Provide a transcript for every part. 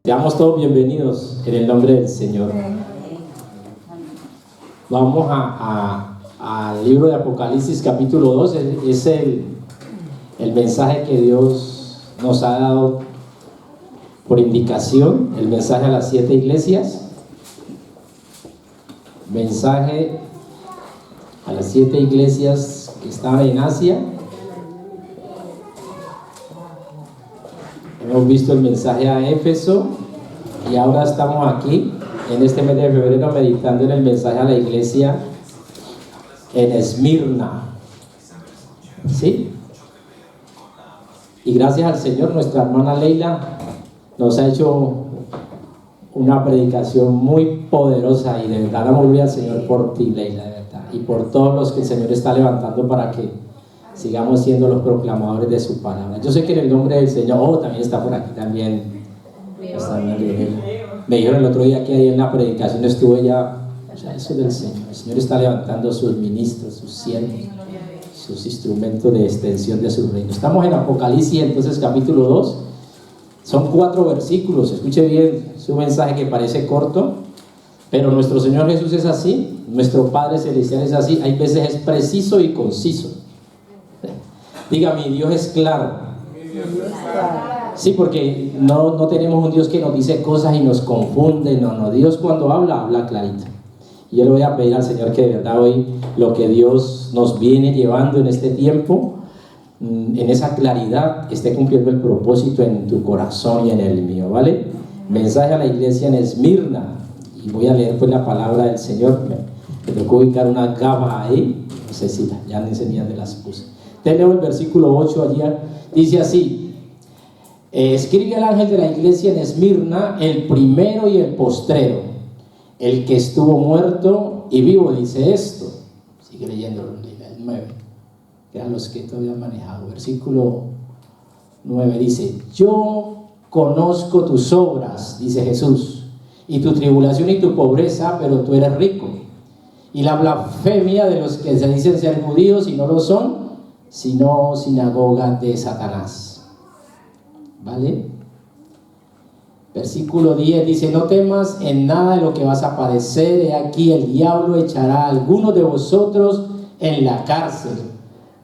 Seamos todos bienvenidos en el nombre del Señor. Vamos al libro de Apocalipsis capítulo 2. Es el mensaje que Dios nos ha dado por indicación, el mensaje a las 7 iglesias. Mensaje a las 7 iglesias que están en Asia. Hemos visto el mensaje a Éfeso y ahora estamos aquí en este mes de febrero meditando en el mensaje a la iglesia en Esmirna. ¿Sí? Y gracias al Señor, nuestra hermana Leila nos ha hecho una predicación muy poderosa y de verdad damos gloria al Señor por ti, Leila, de verdad, y por todos los que el Señor está levantando para que sigamos siendo los proclamadores de su palabra. Yo sé que en el nombre del Señor, también está por aquí también. Me dijeron el otro día que ahí en la predicación estuve ya, o sea, eso del Señor. El Señor está levantando sus ministros, sus siervos, sus instrumentos de extensión de su reino. Estamos en Apocalipsis, entonces capítulo 2. Son 4 versículos. Escuche bien, es un mensaje que parece corto, pero nuestro Señor Jesús es así, nuestro Padre Celestial es así. Hay veces es preciso y conciso. Diga, mi Dios es claro. Sí, porque no tenemos un Dios que nos dice cosas y nos confunde. No, Dios cuando habla clarito. Y yo le voy a pedir al Señor que de verdad hoy lo que Dios nos viene llevando en este tiempo, en esa claridad, esté cumpliendo el propósito en tu corazón y en el mío, ¿vale? Mensaje a la iglesia en Esmirna. Y voy a leer pues la palabra del Señor. Me tocó ubicar una gaba ahí. No sé si ya ni se de las puse. Te leo el versículo 8 allí. Dice así: escribe al ángel de la iglesia en Esmirna, el primero y el postrero, el que estuvo muerto y vivo, dice esto. Sigue leyendo el 9, que eran los que todavía han manejado. Versículo 9 dice: yo conozco tus obras, dice Jesús, y tu tribulación y tu pobreza, pero tú eres rico, y la blasfemia de los que se dicen ser judíos y no lo son, sino sinagoga de Satanás. ¿Vale? Versículo 10 dice: no temas en nada de lo que vas a padecer. He aquí el diablo echará a algunos de vosotros en la cárcel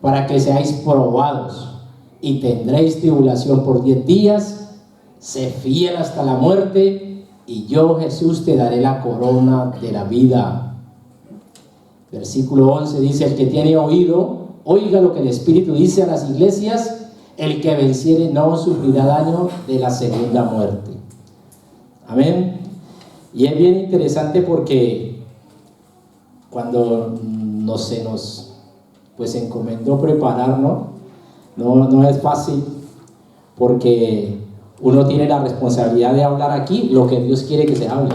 para que seáis probados, y tendréis tribulación por 10 días. Sé fiel hasta la muerte, y yo, Jesús, te daré la corona de la vida. Versículo 11 dice: el que tiene oído, oiga lo que el Espíritu dice a las iglesias. El que venciere no sufrirá daño de la segunda muerte. Amén. Y es bien interesante porque cuando se nos pues encomendó prepararnos, no es fácil, porque uno tiene la responsabilidad de hablar aquí lo que Dios quiere que se hable.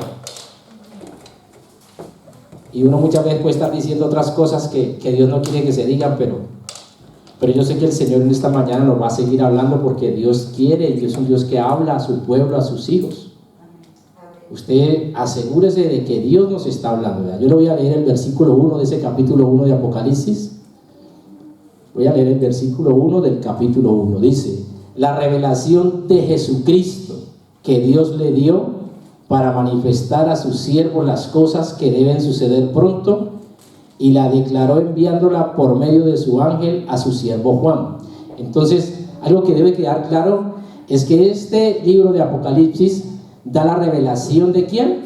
Y uno muchas veces puede estar diciendo otras cosas que Dios no quiere que se digan, pero yo sé que el Señor en esta mañana nos va a seguir hablando, porque Dios quiere, y Dios es un Dios que habla a su pueblo, a sus hijos. Usted asegúrese de que Dios nos está hablando, ¿verdad? Yo le voy a leer el versículo 1 de ese capítulo 1 de Apocalipsis. Voy a leer el versículo 1 del capítulo 1. Dice: la revelación de Jesucristo que Dios le dio para manifestar a sus siervos las cosas que deben suceder pronto, y la declaró enviándola por medio de su ángel a su siervo Juan. Entonces, algo que debe quedar claro es que este libro de Apocalipsis da la revelación ¿de quién?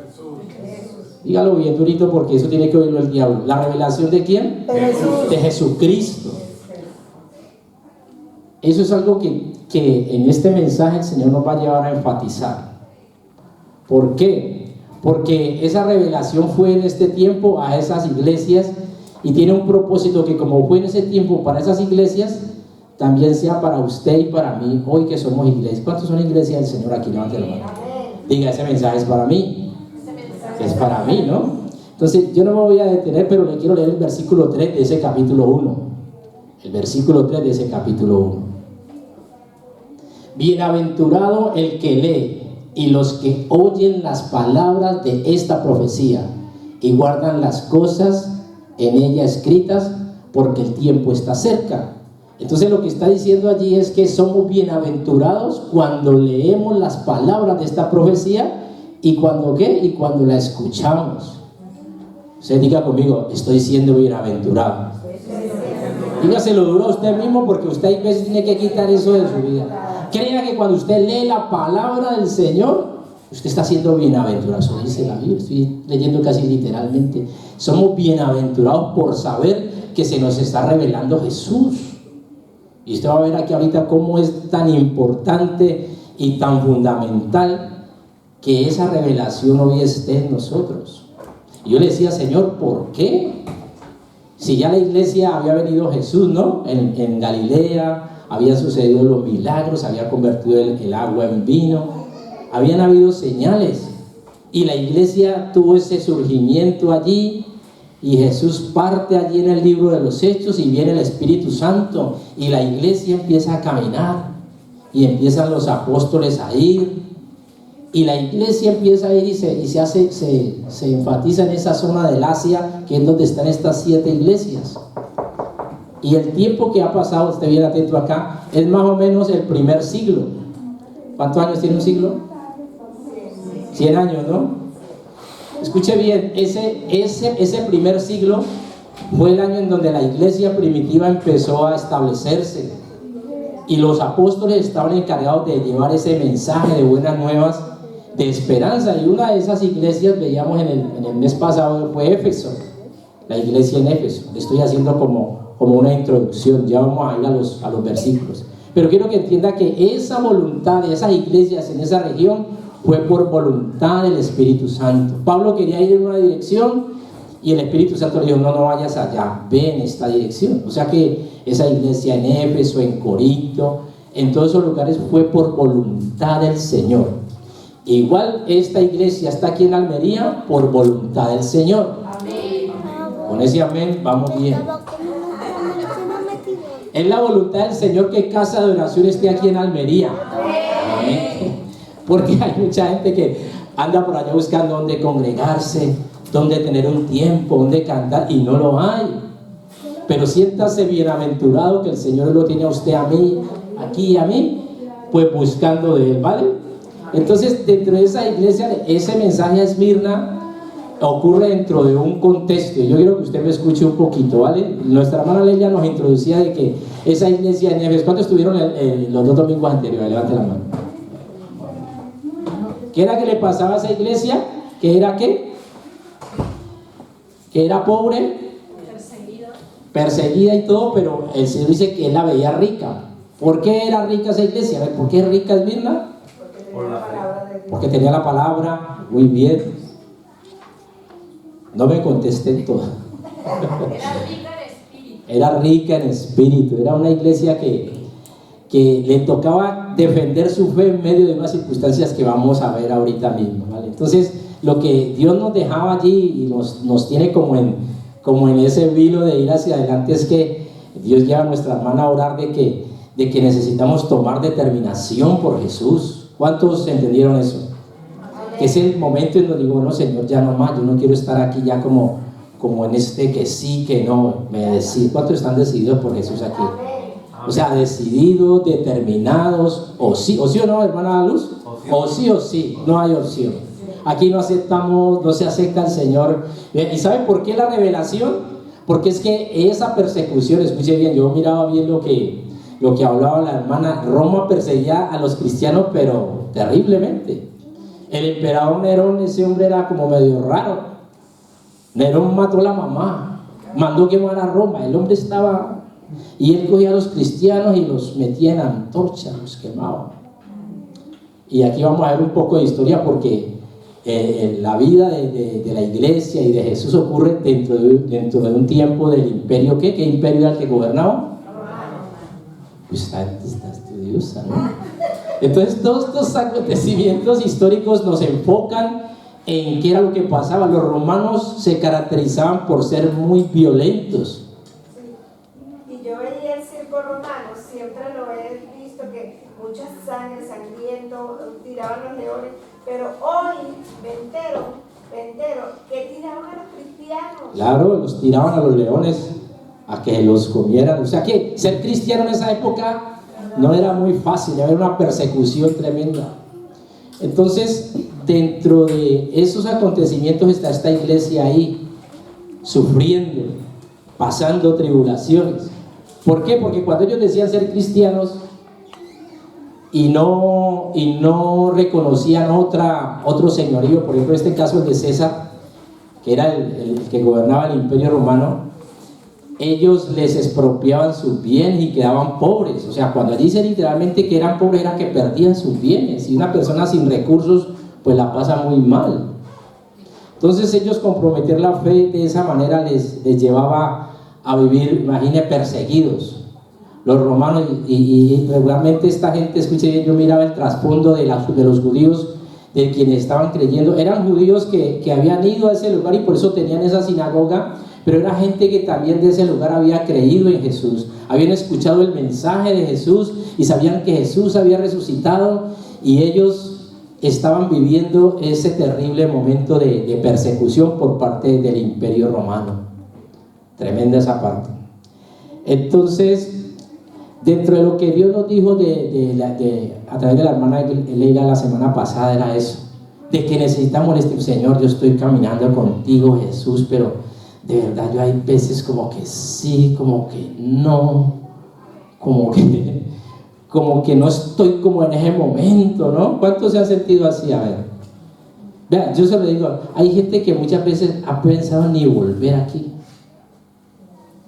Jesús. Dígalo bien durito, porque eso tiene que oírlo el diablo. ¿La revelación de quién? Jesús. De Jesucristo. Eso es algo que en este mensaje el Señor nos va a llevar a enfatizar. ¿Por qué? Porque esa revelación fue en este tiempo a esas iglesias, y tiene un propósito que, como fue en ese tiempo para esas iglesias, también sea para usted y para mí hoy que somos iglesias. ¿Cuántos son iglesias del Señor aquí? Levante la mano. Diga, ese mensaje es para mí. Es para mí, ¿no? Entonces yo no me voy a detener, pero le quiero leer el versículo 3 de ese capítulo 1. El versículo 3 de ese capítulo 1. Bienaventurado el que lee y los que oyen las palabras de esta profecía y guardan las cosas en ella escritas, porque el tiempo está cerca. Entonces lo que está diciendo allí es que somos bienaventurados cuando leemos las palabras de esta profecía y cuando ¿qué? Y cuando la escuchamos. Usted diga conmigo, estoy siendo bienaventurado. Dígaselo duro a usted mismo, porque usted a veces tiene que quitar eso de su vida. Crea que cuando usted lee la palabra del Señor, usted está siendo bienaventurado. Eso dice la Biblia, estoy leyendo casi literalmente. Somos bienaventurados por saber que se nos está revelando Jesús. Y usted va a ver aquí ahorita cómo es tan importante y tan fundamental que esa revelación hoy esté en nosotros. Y yo le decía, Señor, ¿por qué? Si ya la iglesia había venido Jesús, ¿no? En Galilea habían sucedido los milagros, había convertido el agua en vino, habían habido señales, y la iglesia tuvo ese surgimiento allí, y Jesús parte allí en el libro de los Hechos, y viene el Espíritu Santo, y la iglesia empieza a caminar, y empiezan los apóstoles a ir, y la iglesia empieza a ir y se enfatiza en esa zona del Asia, que es donde están estas 7 iglesias. Y el tiempo que ha pasado, usted bien atento acá, es más o menos el primer siglo. ¿Cuántos años tiene un siglo? 100 años, ¿no? Escuche bien, ese primer siglo fue el año en donde la iglesia primitiva empezó a establecerse, y los apóstoles estaban encargados de llevar ese mensaje de buenas nuevas, de esperanza. Y una de esas iglesias, veíamos en el mes pasado, fue Éfeso, la iglesia en Éfeso. Le estoy haciendo como una introducción, ya vamos a ir a los versículos, pero quiero que entienda que esa voluntad de esas iglesias en esa región fue por voluntad del Espíritu Santo. Pablo quería ir en una dirección, y el Espíritu Santo le dijo, no vayas allá, ve en esta dirección. O sea que esa iglesia en Éfeso, en Corinto, en todos esos lugares fue por voluntad del Señor. Igual esta iglesia está aquí en Almería por voluntad del Señor. Amén. Con ese amén vamos bien. Es la voluntad del Señor que Casa de Oración esté aquí en Almería. Amén. Porque hay mucha gente que anda por allá buscando dónde congregarse, dónde tener un tiempo, dónde cantar, y no lo hay. Pero siéntase bienaventurado que el Señor lo tiene a usted, a mí, aquí y a mí, pues buscando de Él, ¿vale? Entonces, dentro de esa iglesia, ese mensaje a Esmirna ocurre dentro de un contexto. Yo quiero que usted me escuche un poquito, ¿vale? Nuestra hermana Leila nos introducía de que esa iglesia en Éfeso, ¿cuántos estuvieron los 2 domingos anteriores? Levante la mano. ¿Qué era que le pasaba a esa iglesia? ¿Qué era qué? Que era pobre, perseguida y todo, pero el Señor dice que Él la veía rica. ¿Por qué era rica esa iglesia? A ver, ¿por qué es rica Esmirna? Porque tenía la palabra. Muy bien. No me contesten todo. Era rica en espíritu. Era una iglesia que le tocaba defender su fe en medio de unas circunstancias que vamos a ver ahorita mismo, ¿vale? Entonces, lo que Dios nos dejaba allí y nos tiene como en ese vilo de ir hacia adelante, es que Dios lleva a nuestra hermana a orar de que necesitamos tomar determinación por Jesús. ¿Cuántos entendieron eso? Que es el momento en donde digo, bueno, Señor, ya no más, yo no quiero estar aquí ya como en este que sí, que no, me decido. ¿Cuántos están decididos por Jesús aquí? O sea, decididos, determinados, o sí o no, hermana Luz, o sí, no hay opción. Aquí no aceptamos, no se acepta el Señor. ¿Y sabe por qué la revelación? Porque es que esa persecución, escuche bien, yo miraba bien lo que hablaba la hermana. Roma perseguía a los cristianos, pero terriblemente. El emperador Nerón, ese hombre era como medio raro. Nerón mató a la mamá, mandó quemar a Roma. El hombre estaba, y él cogía a los cristianos y los metía en antorchas, los quemaba. Y aquí vamos a ver un poco de historia, porque la vida de la iglesia y de Jesús ocurre dentro de un tiempo del imperio. ¿Qué imperio era el que gobernaba? Pues está estudiosa, ¿no? Entonces, todos estos acontecimientos históricos nos enfocan en qué era lo que pasaba. Los romanos se caracterizaban por ser muy violentos. Sí. Y yo veía el circo romano, siempre lo he visto, que mucha sangre, sangriento, tiraban los leones, pero hoy me entero que tiraban a los cristianos. Claro, los tiraban a los leones. a que los comieran. O sea que ser cristiano en esa época no era muy fácil, había una persecución tremenda. Entonces, dentro de esos acontecimientos está esta iglesia ahí, sufriendo, pasando tribulaciones. ¿Por qué? Porque cuando ellos decían ser cristianos y no reconocían otro señorío, por ejemplo, en este caso el de César, que era el que gobernaba el Imperio Romano, ellos les expropiaban sus bienes y quedaban pobres. O sea, cuando dice literalmente que eran pobres, era que perdían sus bienes. Y una persona sin recursos, pues la pasa muy mal. Entonces ellos comprometer la fe de esa manera les llevaba a vivir, imagine, perseguidos. Los romanos, y regularmente esta gente, escuche bien, yo miraba el trasfondo de los judíos, de quienes estaban creyendo. Eran judíos que habían ido a ese lugar y por eso tenían esa sinagoga, pero era gente que también de ese lugar había creído en Jesús, habían escuchado el mensaje de Jesús y sabían que Jesús había resucitado, y ellos estaban viviendo ese terrible momento de persecución por parte del Imperio Romano. Tremenda esa parte. Entonces, dentro de lo que Dios nos dijo a través de la hermana Leila la semana pasada, era eso, de que necesitamos este Señor, yo estoy caminando contigo, Jesús, pero de verdad yo hay veces como que sí, como que no, como que no estoy como en ese momento, ¿no? ¿Cuántos se han sentido así? A ver, vean, yo se lo digo, hay gente que muchas veces ha pensado ni volver aquí.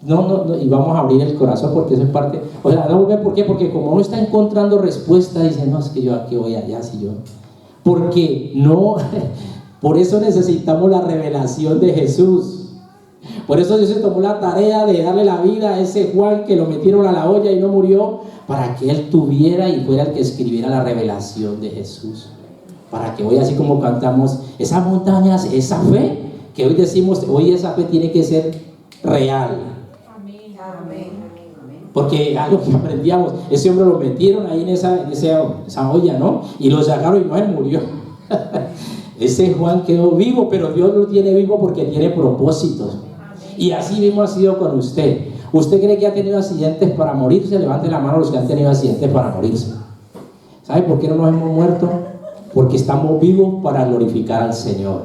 No, y vamos a abrir el corazón porque eso es parte, o sea, no volver, ¿por qué? Porque como uno está encontrando respuesta, dice, no, es que yo aquí voy allá, si yo, porque no, por eso necesitamos la revelación de Jesús. Por eso Dios se tomó la tarea de darle la vida a ese Juan que lo metieron a la olla y no murió, para que él tuviera y fuera el que escribiera la revelación de Jesús. Para que hoy, así como cantamos, esas montañas, esa fe, que hoy decimos, hoy esa fe tiene que ser real. Amén. Porque algo que aprendíamos, ese hombre lo metieron ahí en esa olla, ¿no? Y lo sacaron y no, él murió. Ese Juan quedó vivo, pero Dios lo tiene vivo porque tiene propósitos. Y así mismo ha sido con usted. ¿Usted cree que ha tenido accidentes para morirse? Levante la mano los que han tenido accidentes para morirse. ¿Sabe por qué no nos hemos muerto? Porque estamos vivos para glorificar al Señor.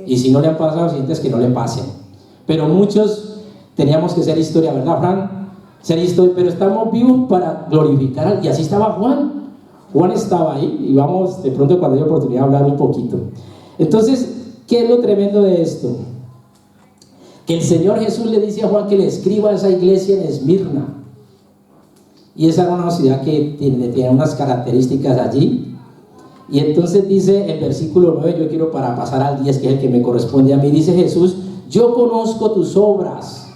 Y si no le han pasado accidentes, que no le pasen. Pero muchos teníamos que ser historia, ¿verdad, Fran? Ser historia, pero estamos vivos para glorificar. Y así estaba Juan. Juan estaba ahí, y vamos de pronto cuando haya oportunidad de hablar un poquito. Entonces, ¿qué es lo tremendo de esto? Que el Señor Jesús le dice a Juan que le escriba a esa iglesia en Esmirna. Y esa era una ciudad que tiene unas características allí. Y entonces dice el versículo 9, yo quiero para pasar al 10, que es el que me corresponde a mí, dice Jesús, yo conozco tus obras.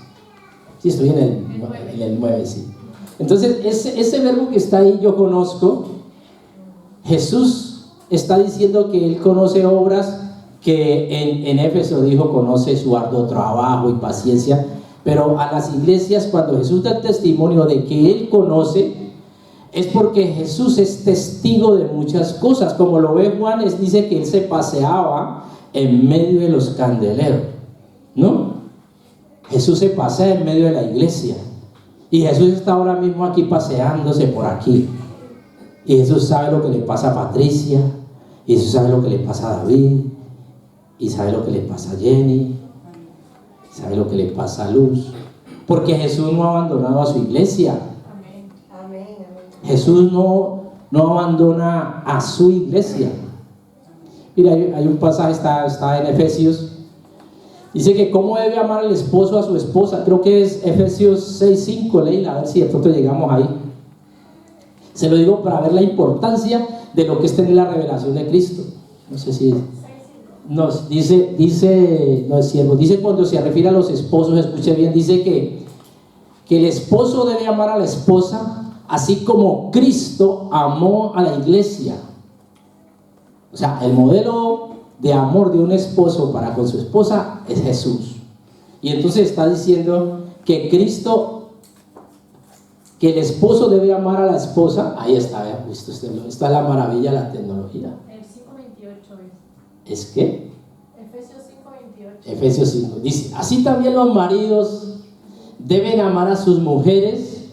Sí, estoy en el 9, sí. Entonces, ese verbo que está ahí, yo conozco, Jesús está diciendo que Él conoce obras que en Éfeso dijo, conoce su arduo trabajo y paciencia, pero a las iglesias, cuando Jesús da testimonio de que Él conoce, es porque Jesús es testigo de muchas cosas. Como lo ve Juan, dice que Él se paseaba en medio de los candeleros, ¿no? Jesús se pasea en medio de la iglesia, y Jesús está ahora mismo aquí paseándose por aquí, y Jesús sabe lo que le pasa a Patricia, y Jesús sabe lo que le pasa a David, y sabe lo que le pasa a Jenny, sabe lo que le pasa a Luz, porque Jesús no ha abandonado a su iglesia. Amén. Jesús no abandona a su iglesia. Mira, hay un pasaje, está en Efesios, dice que cómo debe amar el esposo a su esposa. Creo que es Efesios 6:5, Leila, a ver si de pronto llegamos ahí. Se lo digo para ver la importancia de lo que es tener la revelación de Cristo. No sé si no, no es siervo, dice cuando se refiere a los esposos, escuche bien, dice que el esposo debe amar a la esposa así como Cristo amó a la iglesia. O sea, el modelo de amor de un esposo para con su esposa es Jesús. Y entonces está diciendo que que el esposo debe amar a la esposa. Ahí está, vean, esto es la maravilla de la tecnología. El 5:28 ¿Es qué? Efesios 5:28. Efesios 5 dice, así también los maridos deben amar a sus mujeres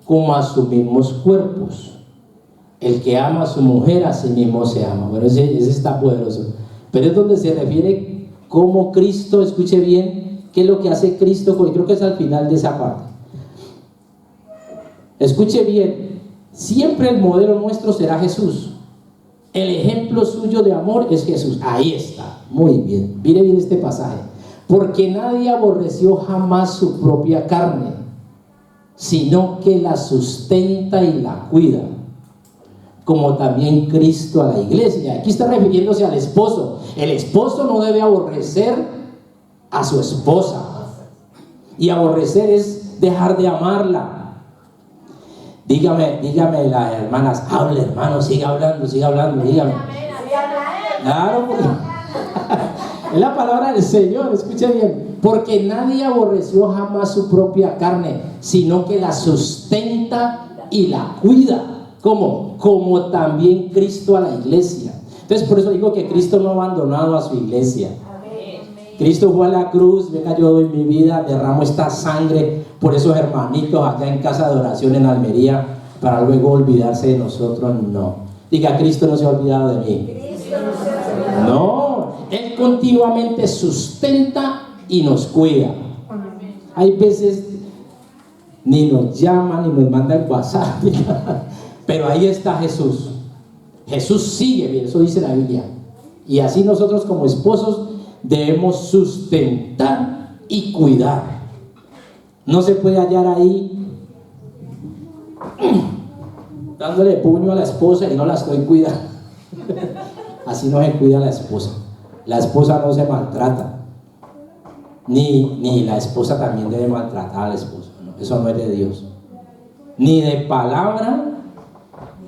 como a sus mismos cuerpos. El que ama a su mujer, a sí mismo se ama. Bueno, ese está poderoso. Pero es donde se refiere cómo Cristo, escuche bien, qué es lo que hace Cristo, porque creo que es al final de esa parte. Escuche bien, siempre el modelo nuestro será Jesús. El ejemplo suyo de amor es Jesús. Ahí está, muy bien. Mire bien este pasaje. Porque nadie aborreció jamás su propia carne, sino que la sustenta y la cuida, como también Cristo a la iglesia. Aquí está refiriéndose al esposo. El esposo no debe aborrecer a su esposa. Y aborrecer es dejar de amarla. Dígame las hermanas, hable hermano, siga hablando, dígame. Claro, porque es la palabra del Señor, escuche bien. Porque nadie aborreció jamás su propia carne, sino que la sustenta y la cuida. ¿Cómo? Como también Cristo a la iglesia. Entonces por eso digo que Cristo no ha abandonado a su iglesia. Cristo fue a la cruz, venga, yo doy mi vida, derramo esta sangre por esos hermanitos allá en casa de oración en Almería, para luego olvidarse de nosotros. No, diga, Cristo no se ha olvidado de mí. No, Él continuamente sustenta y nos cuida. Hay veces ni nos llama ni nos manda el WhatsApp, pero ahí está Jesús. Jesús sigue, bien, eso dice la Biblia. Y así nosotros como esposos debemos sustentar y cuidar. No se puede hallar ahí dándole puño a la esposa y no la estoy cuidando. Así no se cuida a la esposa. La esposa no se maltrata, ni la esposa también debe maltratar al esposo. No, eso no es de Dios, ni de palabra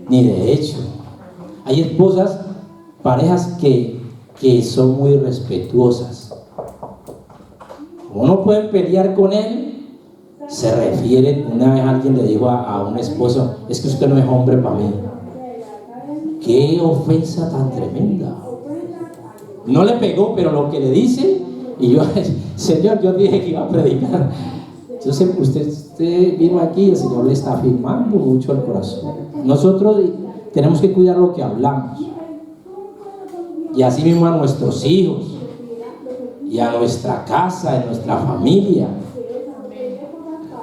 ni de hecho. Hay esposas, parejas que son muy respetuosas. Como no pueden pelear con él, se refieren. Una vez alguien le dijo a un esposo: es que usted no es hombre para mí. Qué ofensa tan tremenda. No le pegó, pero lo que le dice, y yo, Señor, yo dije que iba a predicar. Yo sé que usted vino aquí y el Señor le está afirmando mucho el corazón. Nosotros tenemos que cuidar lo que hablamos, y así mismo a nuestros hijos, y a nuestra casa, a nuestra familia.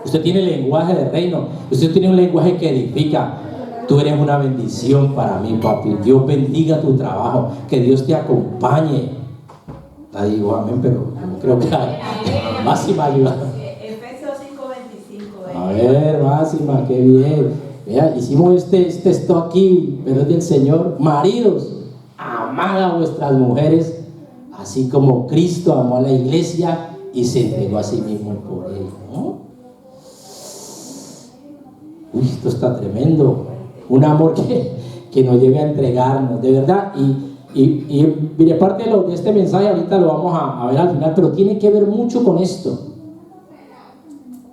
Usted tiene lenguaje de reino, usted tiene un lenguaje que edifica. Tú eres una bendición para mí, papi. Dios bendiga tu trabajo, que Dios te acompañe. La digo amén, pero yo creo que Máxima ayuda. Efesios 5:25. A ver, Máxima, qué bien. Vea, hicimos esto aquí, pero es del Señor. Maridos, amad a vuestras mujeres, así como Cristo amó a la iglesia y se entregó a sí mismo por ella, ¿no? Uy, esto está tremendo. Un amor que nos lleve a entregarnos, de verdad. Y mire, parte de este mensaje ahorita lo vamos a ver al final, pero tiene que ver mucho con esto.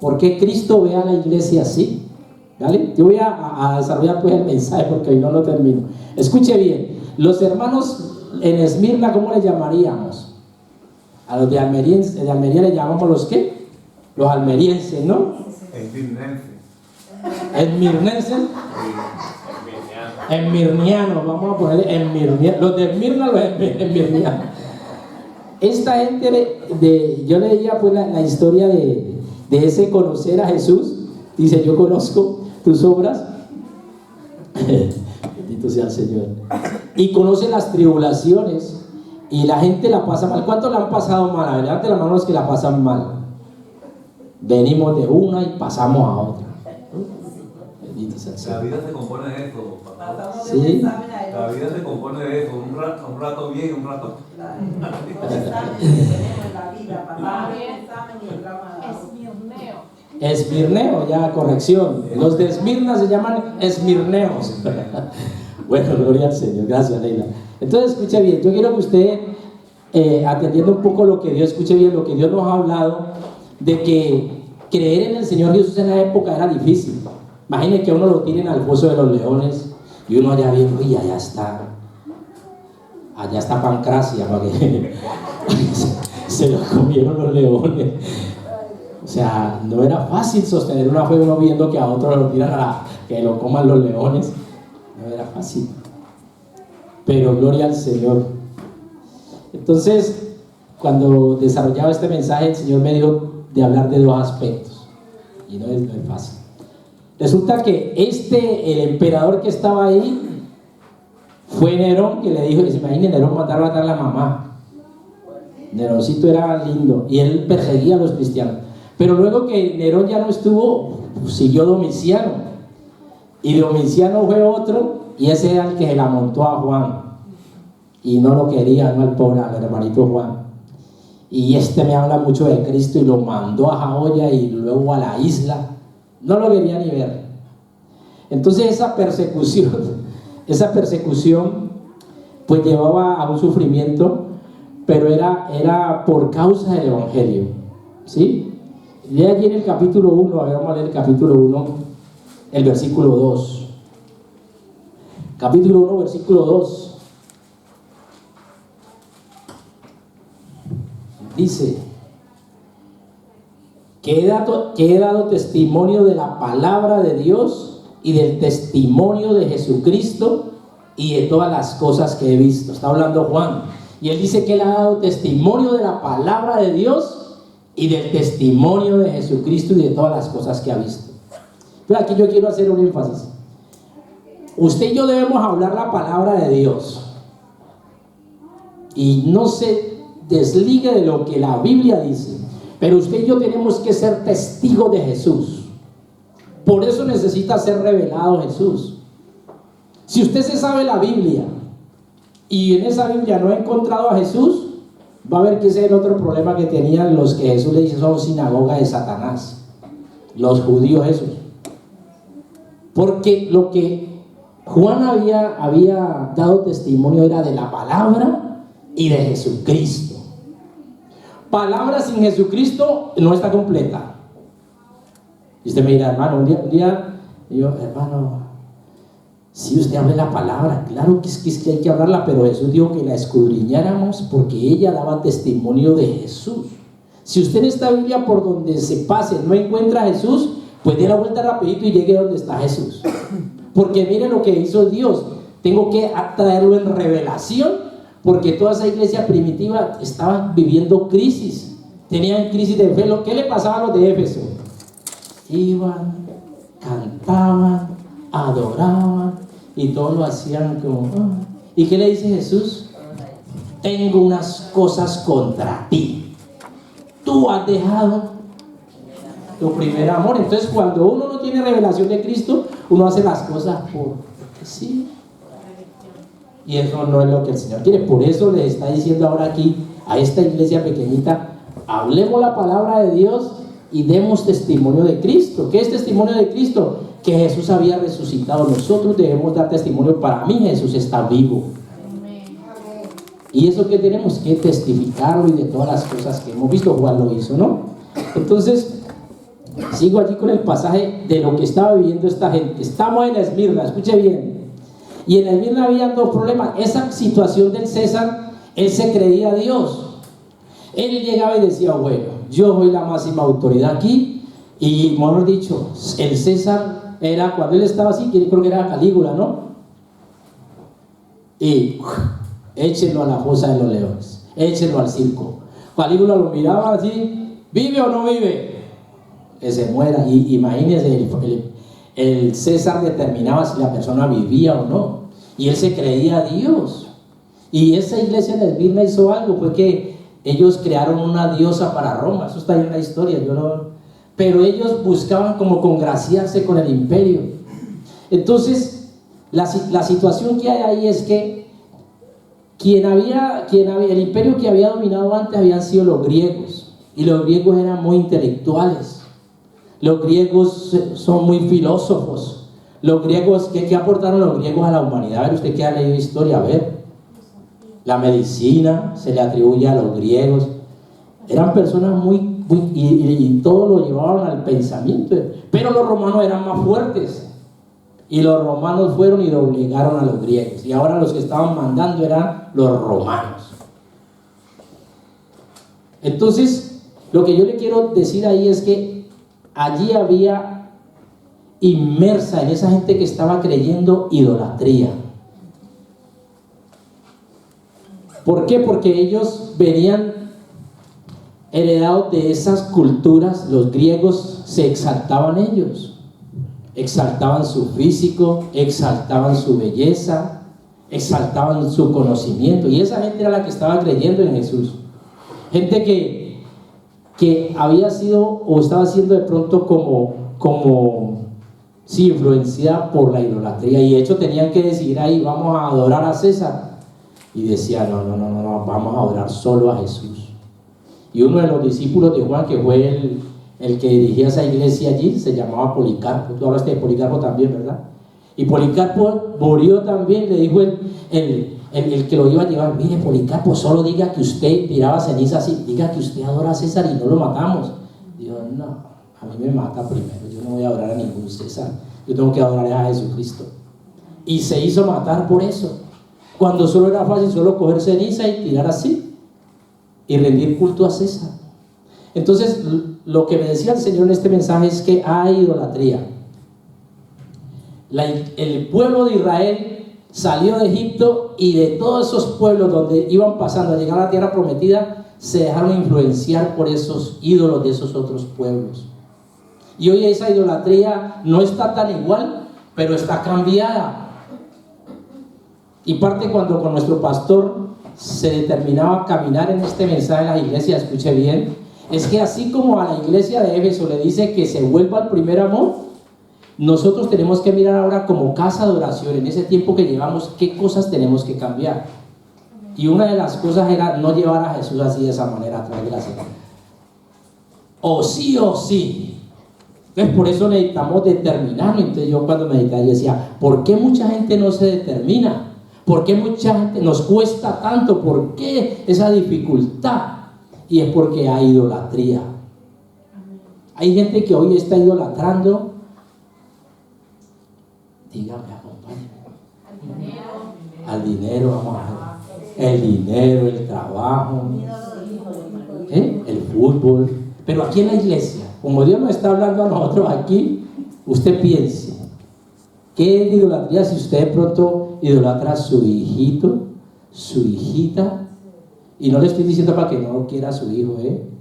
¿Por qué Cristo ve a la iglesia así? ¿Vale? Yo voy a desarrollar pues el mensaje porque hoy no lo termino. Escuche bien. Los hermanos en Esmirna, ¿cómo les llamaríamos? A los de Almería le llamamos los ¿qué? Los almerienses, ¿no? Esmirnenses. Esmirnianos, vamos a poner esmirnianos. Los de Esmirna, los esmirnianos. Esta gente yo leía pues la historia de ese conocer a Jesús. Dice: yo conozco tus obras. Bendito sea el Señor. Y conoce las tribulaciones, y la gente la pasa mal. ¿Cuántos la han pasado mal? A ver, levante la mano los que la pasan mal. Venimos de una y pasamos a otra. Bendito sea el Señor. La vida se compone de eso. Sí. La vida se compone de eso. Un rato bien y un rato. Esmirneo, ya corrección. Los de Esmirna se llaman esmirneos. Bueno, gloria al Señor. Gracias, Leila. Entonces, escuche bien. Yo quiero que usted, atendiendo un poco lo que Dios, escuche bien lo que Dios nos ha hablado, de que creer en el Señor Jesús en la época era difícil. Imagine que a uno lo tienen al foso de los leones y uno allá viendo, y allá está Pancracia, para que se lo comieron los leones. O sea, no era fácil sostener una fe uno viendo que a otro lo tiran que lo coman los leones. No era fácil. Pero gloria al Señor. Entonces, cuando desarrollaba este mensaje, el Señor me dijo de hablar de dos aspectos. Y no es fácil. Resulta que el emperador que estaba ahí fue Nerón, que le dijo, se imagina, Nerón matar a la mamá. Neroncito era lindo y él perseguía a los cristianos. Pero luego que Nerón ya no estuvo, siguió Domiciano. Y Domiciano fue otro, y ese era el que se la montó a Juan. Y no lo quería, no al pobre, al hermanito Juan. Y me habla mucho de Cristo y lo mandó a Jaoya y luego a la isla. No lo quería ni ver. Entonces esa persecución pues llevaba a un sufrimiento, pero era por causa del Evangelio, ¿sí? Lee allí en el capítulo 1, vamos a leer el capítulo 1, el versículo 2. Capítulo 1, versículo 2. Dice que he dado testimonio de la palabra de Dios y del testimonio de Jesucristo y de todas las cosas que he visto. Está hablando Juan. Y él dice que él ha dado testimonio de la palabra de Dios y del testimonio de Jesucristo y de todas las cosas que ha visto. Pero aquí yo quiero hacer un énfasis. Usted y yo debemos hablar la palabra de Dios. Y no se desligue de lo que la Biblia dice. Pero usted y yo tenemos que ser testigos de Jesús. Por eso necesita ser revelado Jesús. Si usted se sabe la Biblia y en esa Biblia no ha encontrado a Jesús, va a ver que ese es el otro problema que tenían los que Jesús le dice son sinagoga de Satanás, los judíos esos. Porque lo que Juan había dado testimonio era de la palabra y de Jesucristo. Palabra sin Jesucristo no está completa. Y usted me dirá, hermano, un día yo, hermano, si usted habla la palabra, claro que es que hay que hablarla, pero Jesús dijo que la escudriñáramos porque ella daba testimonio de Jesús. Si usted en esta Biblia por donde se pase no encuentra a Jesús, pues dé la vuelta rapidito y llegue donde está Jesús. Porque mire lo que hizo Dios. Tengo que traerlo en revelación, porque toda esa iglesia primitiva estaba viviendo crisis. Tenían crisis de fe. ¿Qué le pasaba a los de Éfeso? Iban, cantaban, adoraban y todo lo hacían como... ¿Y qué le dice Jesús? Tengo unas cosas contra ti. Tú has dejado tu primer amor. Entonces cuando uno no tiene revelación de Cristo, uno hace las cosas porque sí. Y eso no es lo que el Señor quiere. Por eso les está diciendo ahora aquí a esta iglesia pequeñita, hablemos la palabra de Dios y demos testimonio de Cristo. ¿Qué es testimonio de Cristo? Que Jesús había resucitado. Nosotros debemos dar testimonio. Para mí Jesús está vivo. Y eso que tenemos que testificarlo y de todas las cosas que hemos visto. Juan lo hizo, ¿no? Entonces sigo allí con el pasaje de lo que estaba viviendo esta gente. Estamos en Esmirna, escuche bien. Y en Esmirna había dos problemas. Esa situación del César, él se creía Dios. Él llegaba y decía, bueno, yo soy la máxima autoridad aquí. Y mejor dicho, el César era, cuando él estaba así, creo que era Calígula, ¿no? Y échenlo a la fosa de los leones, échenlo al circo. Calígula lo miraba así, ¿vive o no vive? Que se muera. Y imagínense, el César determinaba si la persona vivía o no. Y él se creía Dios. Y esa iglesia de Esmirna hizo algo, fue que ellos crearon una diosa para Roma. Eso está ahí en la historia, pero ellos buscaban como congraciarse con el imperio. Entonces la situación que hay ahí es que el imperio que había dominado antes habían sido los griegos, y los griegos eran muy intelectuales. Los griegos son muy filósofos. Los griegos, ¿qué aportaron los griegos a la humanidad? A ver, usted que ha leído historia, a ver. La medicina se le atribuye a los griegos. Eran personas y todo lo llevaban al pensamiento. Pero los romanos eran más fuertes. Y los romanos fueron y doblegaron a los griegos. Y ahora los que estaban mandando eran los romanos. Entonces, Lo que yo le quiero decir ahí es que allí había inmersa en esa gente que estaba creyendo idolatría. ¿Por qué? Porque ellos venían heredados de esas culturas. Los griegos se exaltaban ellos, exaltaban su físico, exaltaban su belleza, exaltaban su conocimiento, y esa gente era la que estaba creyendo en Jesús. Gente que había sido o estaba siendo de pronto sí, influenciada por la idolatría, y de hecho tenían que decidir ahí: vamos a adorar a César. Y decía: no, vamos a adorar solo a Jesús. Y uno de los discípulos de Juan, que fue el que dirigía esa iglesia allí, se llamaba Policarpo. Tú hablaste de Policarpo también, ¿verdad? Y Policarpo murió también. Le dijo el que lo iba a llevar: mire, Policarpo, solo diga que usted tiraba ceniza así, diga que usted adora a César y no lo matamos. Dijo: no, a mí me mata primero, yo no voy a adorar a ningún César, yo tengo que adorar a Jesucristo. Y se hizo matar por eso, cuando solo era fácil solo coger ceniza y tirar así y rendir culto a César. Entonces, lo que me decía el Señor en este mensaje es que hay idolatría. El pueblo de Israel salió de Egipto, y de todos esos pueblos donde iban pasando a llegar a la tierra prometida, se dejaron influenciar por esos ídolos de esos otros pueblos. Y hoy esa idolatría no está tan igual, pero está cambiada. Y parte cuando con nuestro pastor se determinaba caminar en este mensaje a la iglesia, escuche bien, es que así como a la iglesia de Éfeso le dice que se vuelva al primer amor, nosotros tenemos que mirar ahora como casa de oración, en ese tiempo que llevamos, qué cosas tenemos que cambiar. Y una de las cosas era no llevar a Jesús así, de esa manera, a través de la semana. O sí o sí. Entonces por eso necesitamos determinarnos. Entonces yo cuando meditaba, yo decía: ¿por qué mucha gente no se determina? ¿Por qué mucha gente nos cuesta tanto? ¿Por qué esa dificultad? Y es porque hay idolatría. Hay gente que hoy está idolatrando. Dígame, acompáñeme. Al dinero, vamos a ver. El dinero, el trabajo, el fútbol. Pero aquí en la iglesia, como Dios nos está hablando a nosotros aquí, usted piense: ¿qué es idolatría? Si usted de pronto idolatra a su hijito, su hijita, y no le estoy diciendo para que no quiera a su hijo,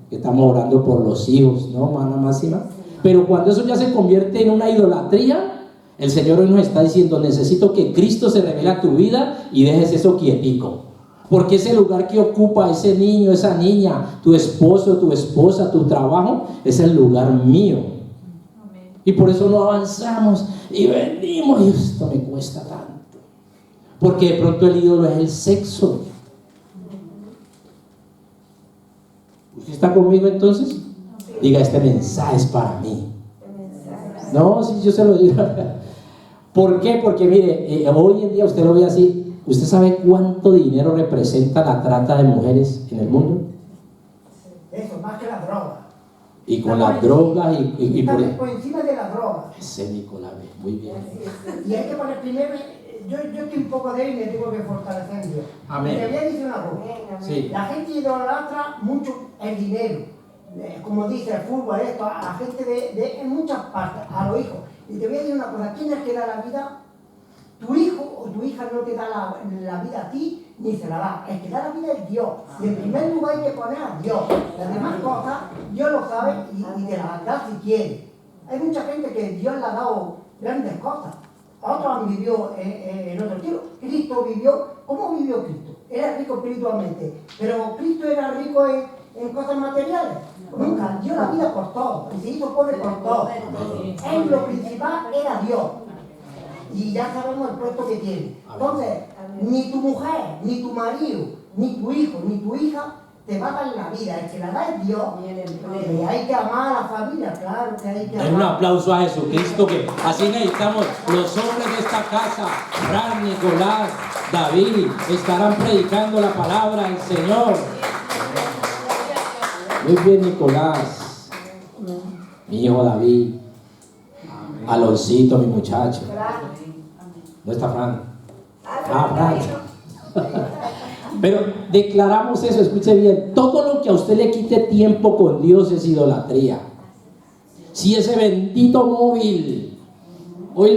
que estamos orando por los hijos, ¿no, hermana Máxima? Pero cuando eso ya se convierte en una idolatría, el Señor hoy nos está diciendo: necesito que Cristo se revele a tu vida y dejes eso quietico, porque ese lugar que ocupa ese niño, esa niña, tu esposo, tu esposa, tu trabajo, es el lugar mío. Y por eso no avanzamos y venimos, y esto me cuesta tanto, porque de pronto el ídolo es el sexo. ¿Usted está conmigo entonces? Diga: este mensaje es para mí. No, sí, yo se lo digo. ¿Por qué? Porque mire, hoy en día usted lo ve así. ¿Usted sabe cuánto dinero representa la trata de mujeres en el mundo? Eso, más que la droga. Y con las drogas y por encima de la droga. Ese Nicolás, muy bien. Y hay que poner primero, yo estoy un poco débil y me tengo que fortalecer en Dios. Amén. Te voy a decir una cosa. Sí. La gente idolatra mucho el dinero. Como dice el fútbol, esto, a la gente en muchas partes, a los hijos. Y te voy a decir una cosa: ¿quién es que da la vida? Tu hijo o tu hija no te da la vida a ti, ni se la da. El que da la vida es Dios. Y en primer lugar hay que poner a Dios. Las demás cosas, Dios lo sabe y te las da si quiere. Hay mucha gente que Dios le ha dado grandes cosas. Otros han vivido en otro estilo. Cristo vivió, ¿cómo vivió Cristo? Era rico espiritualmente, pero Cristo era rico en cosas materiales. Nunca, dio la vida por todo, y se hizo pobre por todo. En lo principal era Dios. Y ya sabemos el puesto que tiene. Entonces, ni tu mujer, ni tu marido, ni tu hijo, ni tu hija te va a dar la vida. El que la da es Dios. Y hay que amar a la familia, claro que hay que amar. Den un aplauso a Jesucristo, que así necesitamos. Los hombres de esta casa, Fran, Nicolás, David, estarán predicando la palabra del Señor. Muy bien, Nicolás, mi hijo David, Aloncito, mi muchacho. ¿No está Fran? Fran. Pero declaramos eso, escuche bien: todo lo Todo que a usted le quite tiempo con Dios es idolatría. Si ese bendito móvil hoy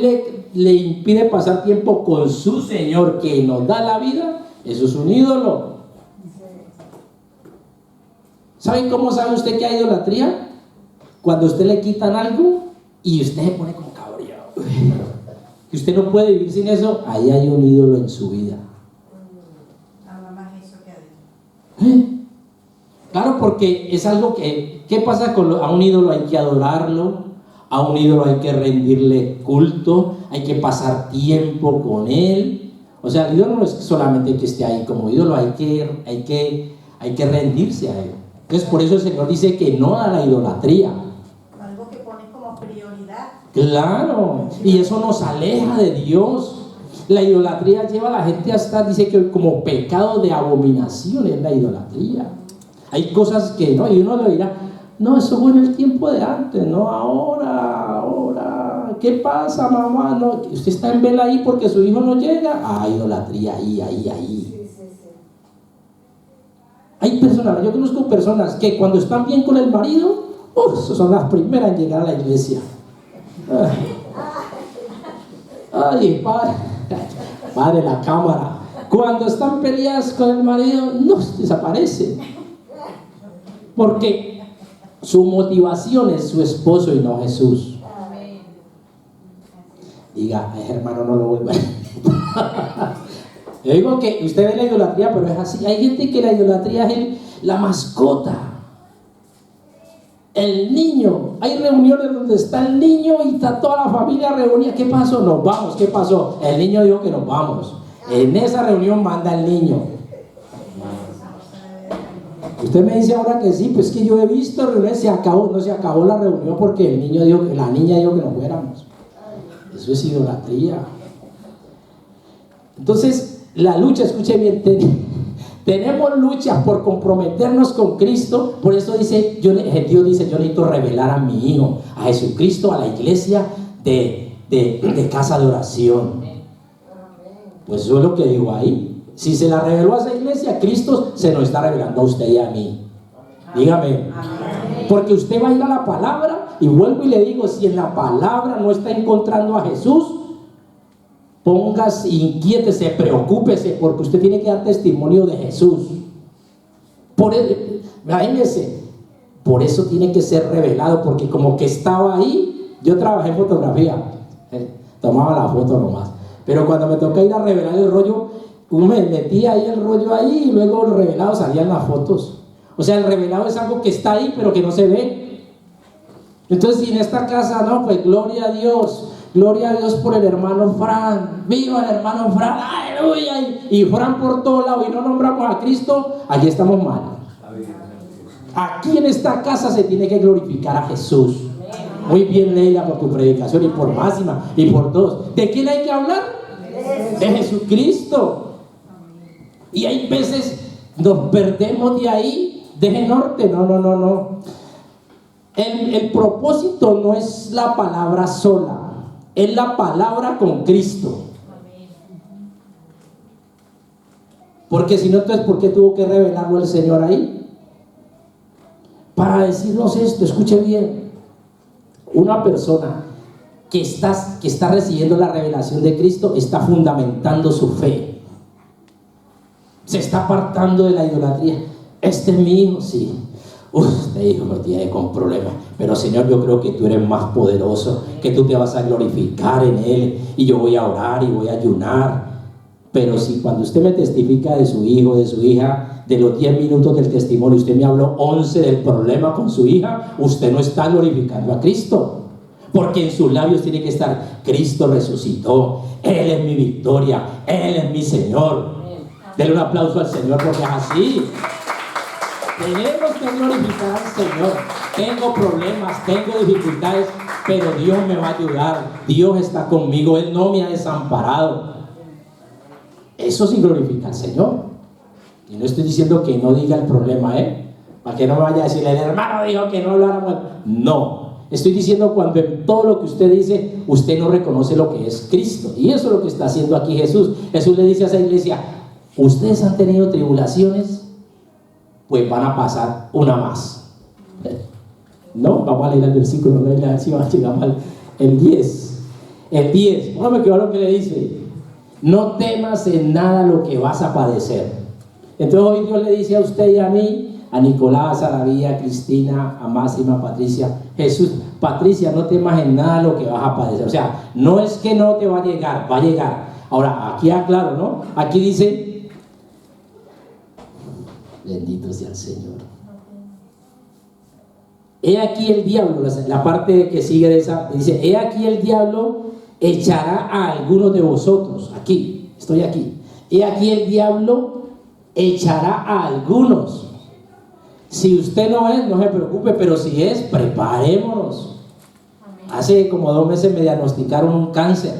le impide pasar tiempo con su Señor que nos da la vida, eso es un ídolo. ¿Saben cómo sabe usted que hay idolatría? Cuando a usted le quitan algo y usted se pone como cabreado. Que usted no puede vivir sin eso, ahí hay un ídolo en su vida. Habla más eso que adentro. Claro, porque es algo que, ¿qué pasa a un ídolo? Hay que adorarlo, a un ídolo hay que rendirle culto, hay que pasar tiempo con él. O sea, el ídolo no es solamente que esté ahí como ídolo, hay que rendirse a él. Entonces, por eso el Señor dice que no a la idolatría. Algo que pones como prioridad. Claro, y eso nos aleja de Dios. La idolatría lleva a la gente hasta, dice que como pecado de abominación es la idolatría. Hay cosas que no, y uno le dirá, no, eso fue en el tiempo de antes, no ahora. ¿Qué pasa, mamá? No, usted está en vela ahí porque su hijo no llega. Ah, idolatría, ahí. Sí. Hay personas, yo conozco personas que cuando están bien con el marido, son las primeras en llegar a la iglesia. Ay, padre, la cámara. Cuando están peleadas con el marido, no, desaparece. Porque su motivación es su esposo y no Jesús. Diga, hermano, no lo vuelva a Yo digo que usted ve la idolatría, pero es así. Hay gente que la idolatría es la mascota, el niño. Hay reuniones donde está el niño y está toda la familia reunida. ¿Qué pasó? Nos vamos. ¿Qué pasó? El niño dijo que nos vamos. En esa reunión manda el niño. Usted me dice ahora que sí, pues que yo he visto reuniones, no se acabó la reunión porque el niño dijo, la niña dijo que nos fuéramos. Eso es idolatría. Entonces, la lucha, escuche bien, tenemos luchas por comprometernos con Cristo. Por eso Dios dice, yo necesito revelar a mi hijo, a Jesucristo, a la iglesia de casa de oración. Pues eso es lo que digo ahí. Si se la reveló a esa iglesia, Cristo se nos está revelando a usted y a mí. Dígame. Porque usted va a ir a la palabra, y vuelvo y le digo, si en la palabra no está encontrando a Jesús, póngase, inquiétese, preocúpese, porque usted tiene que dar testimonio de Jesús. Imagínese, por eso tiene que ser revelado, porque como que estaba ahí, yo trabajé en fotografía, tomaba la foto nomás, pero cuando me toca ir a revelar el rollo, uno me metía ahí el rollo ahí y luego el revelado salían las fotos. O sea, el revelado es algo que está ahí pero que no se ve. Entonces, si en esta casa no, pues gloria a Dios por el hermano Fran, viva el hermano Fran, aleluya, y Fran por todos lados, y no nombramos a Cristo, allí estamos mal. Aquí en esta casa se tiene que glorificar a Jesús. Muy bien, Leila, por tu predicación, y por Máxima, y por todos. ¿De quién hay que hablar? De Jesucristo. Y hay veces nos perdemos de ahí, de norte. No. El propósito no es la palabra sola, es la palabra con Cristo. Porque si no, entonces, ¿por qué tuvo que revelarlo el Señor ahí? Para decirnos esto, escuche bien. Una persona que está recibiendo la revelación de Cristo está fundamentando su fe. Se está apartando de la idolatría. Este es mi hijo, sí. Este hijo me tiene con problemas, pero Señor, yo creo que tú eres más poderoso, que tú te vas a glorificar en él, y yo voy a orar y voy a ayunar. Pero si cuando usted me testifica de su hijo, de su hija, de los 10 minutos del testimonio, usted me habló 11 del problema con su hija, usted no está glorificando a Cristo. Porque en sus labios tiene que estar: Cristo resucitó, Él es mi victoria, Él es mi Señor. Denle un aplauso al Señor, porque es así. Tenemos que glorificar al Señor. Tengo problemas, tengo dificultades, pero Dios me va a ayudar. Dios está conmigo, Él no me ha desamparado. Eso sí glorifica al Señor. Y no estoy diciendo que no diga el problema, para que no me vaya a decir, el hermano dijo que no habláramos. No. Estoy diciendo cuando en todo lo que usted dice, usted no reconoce lo que es Cristo. Y eso es lo que está haciendo aquí Jesús. Jesús le dice a esa iglesia: ustedes han tenido tribulaciones, pues van a pasar una más. No, vamos a leer el versículo, no leer si va a llegar mal. El 10. El 10, póngame que lo que le dice. No temas en nada lo que vas a padecer. Entonces hoy Dios le dice a usted y a mí, a Nicolás, a David, a Cristina, a Máxima, a Patricia, Jesús, Patricia, no temas en nada lo que vas a padecer. O sea, no es que no te va a llegar, va a llegar. Ahora, aquí aclaro, ¿no? Aquí dice, bendito sea el Señor. He aquí el diablo, la parte que sigue de esa, dice, he aquí el diablo echará a algunos de vosotros. Aquí, estoy aquí. He aquí el diablo echará a algunos. Si usted no es, no se preocupe, pero si es, preparémonos. Hace como 2 meses me diagnosticaron un cáncer